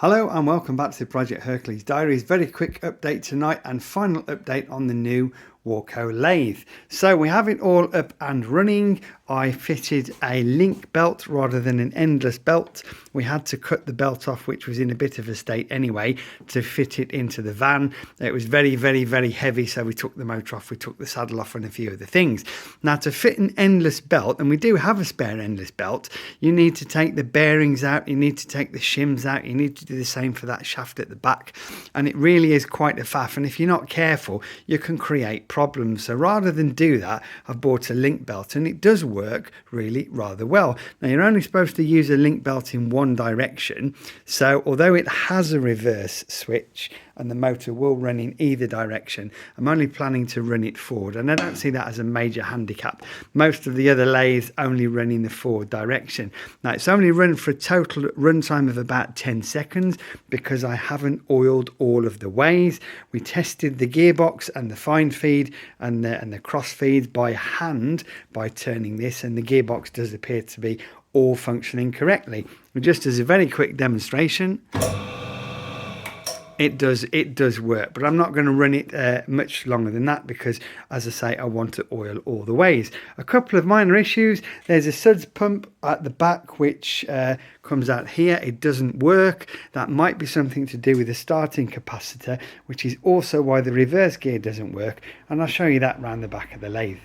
Hello and welcome back to the Project Hercules Diaries. Very quick update tonight and final update on the new Warco lathe. So we have it all up and running. I fitted a link belt rather than an endless belt. We had to cut the belt off, which was in a bit of a state anyway, to fit it into the van. It was very heavy, so we took the motor off, we took the saddle off and a few other things. Now, to fit an endless belt, and we do have a spare endless belt, you need to take the bearings out, you need to take the shims out, you need to do the same for that shaft at the back, and it really is quite a faff, and if you're not careful you can create problems. So rather than do that, I've bought a link belt, and it does work really rather well. Now, you're only supposed to use a link belt in one direction, so although it has a reverse switch and the motor will run in either direction, I'm only planning to run it forward, and I don't see that as a major handicap. Most of the other lathes only run in the forward direction. Now, it's only run for a total runtime of about 10 seconds because I haven't oiled all of the ways. We tested the gearbox and the fine feed and the cross feeds by hand by turning this, and the gearbox does appear to be all functioning correctly. Just as a very quick demonstration, it does work, but I'm not going to run it much longer than that because, as I say, I want to oil all the ways. A couple of minor issues. There's a suds pump at the back which comes out here. It doesn't work. That might be something to do with the starting capacitor, which is also why the reverse gear doesn't work, and I'll show you that round the back of the lathe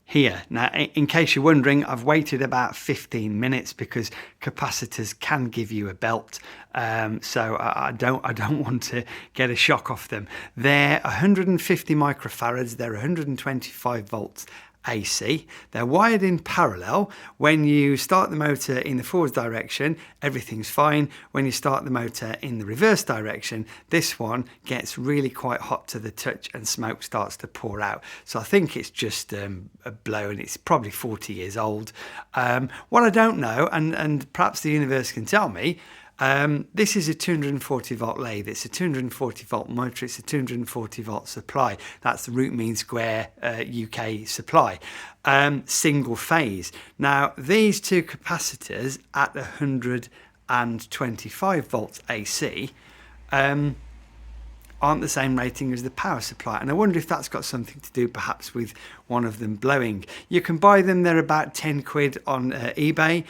here. Now, in case you're wondering, I've waited about 15 minutes because capacitors can give you a belt, so I don't want to get a shock off them. They're 150 microfarads, they're 125 volts AC. They're wired in parallel. When you start the motor in the forward direction, everything's fine. When you start the motor in the reverse direction, this one gets really quite hot to the touch and smoke starts to pour out. So I think it's just a blow, and it's probably 40 years old. What I don't know, and perhaps the universe can tell me, this is a 240 volt lathe. It's a 240 volt motor. It's a 240 volt supply. That's the root mean square UK supply. Single phase. Now, these two capacitors at 125 volts AC aren't the same rating as the power supply, and I wonder if that's got something to do perhaps with one of them blowing. You can buy them, they're about 10 quid on eBay.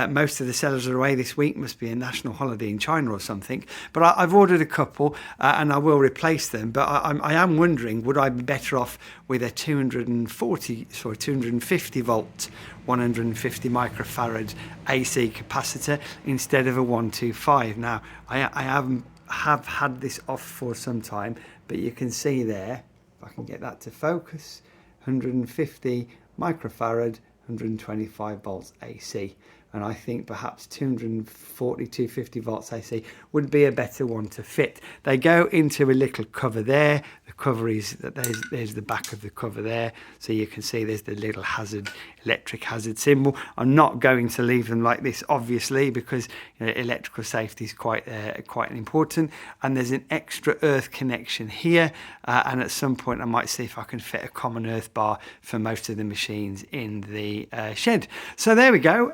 Most of the sellers are away this week, must be a national holiday in China or something, but I've ordered a couple and I will replace them. But I am wondering, would I be better off with a 250 volt 150 microfarad AC capacitor instead of a 125? Now, I have had this off for some time, but you can see there, if I can get that to focus, 150 microfarad, 125 volts AC, and I think perhaps 250 volts AC would be a better one to fit. They go into a little cover there. The cover is, there's the back of the cover there, so you can see there's the little electric hazard symbol. I'm not going to leave them like this, obviously, because electrical safety is quite important, and there's an extra earth connection here, and at some point I might see if I can fit a common earth bar for most of the machines in the shed. So there we go.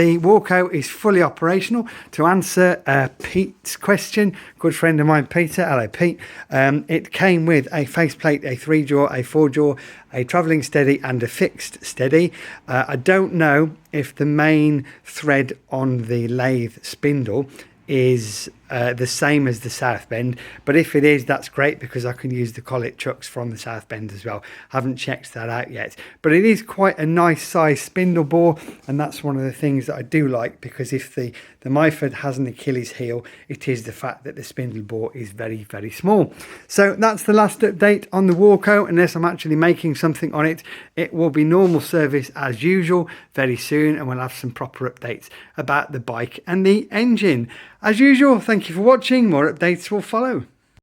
The Warco is fully operational. To answer Pete's question, good friend of mine Peter, hello Pete, it came with a faceplate, a 3-jaw, a 4-jaw, a travelling steady and a fixed steady. I don't know if the main thread on the lathe spindle is the same as the South Bend, but if it is, that's great because I can use the collet chucks from the South Bend as well. Haven't checked that out yet, but it is quite a nice size spindle bore, and that's one of the things that I do like, because if the Myford has an Achilles heel, it is the fact that the spindle bore is very small. So that's the last update on the Warco. Unless I'm actually making something on it, it will be normal service as usual very soon, and we'll have some proper updates about the bike and the engine. As usual, thank you for watching. More updates will follow.